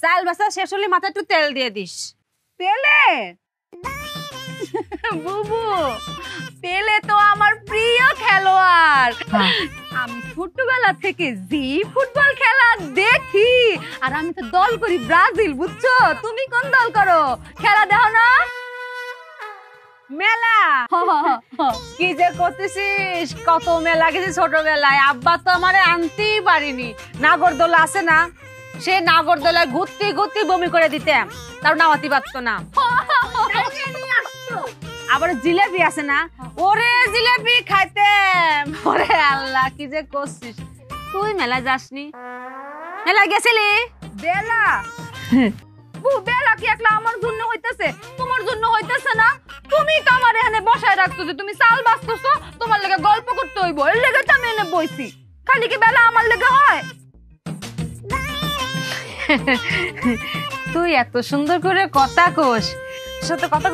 চাল বাসা শেষ হলে মাথায় একটু তেল দিয়ে দিস। পেলে বুবু, পেলে তো আমার প্রিয় খেলোয়াড়। আমি ছোটবেলা থেকে জি ফুটবল খেলা দেখি, আর আমি তো দল করি ব্রাজিল, বুঝছো? তুমি কোন দল করো? খেলা দেখো না? মেলা কি যে করতেছিস, কত মেলা গেছি ছোটবেলায়। আব্বা তো আমারে আনতেই পারিনি। নাগরদোলা আছে না, সে নাগরদোলায় ঘুরতে ঘুরতে বমি করে দিতাম, তার নামাতে পারতো না। আবার জিলেবি আছে না, ওরে জিলেবি খাইতাম। ওরে আল্লাহ, কি যে করছিস তুই। মেলা যাসনি? মেলা গেছিলি? বেলা বেলা কি একলা আমার জন্য হইতেছে, তোমার জন্য হইতেছে না? তুমি তো আমার এখানে বসায় রাখছো যে তুমি চাল বাঁচতেছো, তোমার লেগে গল্প করতে হইব, এর লেগে তো আমি এনে বইছি। খালি কি বেলা আমার লেগে হয়? তুই এত সুন্দর করে কথা কোস, সাথে কথা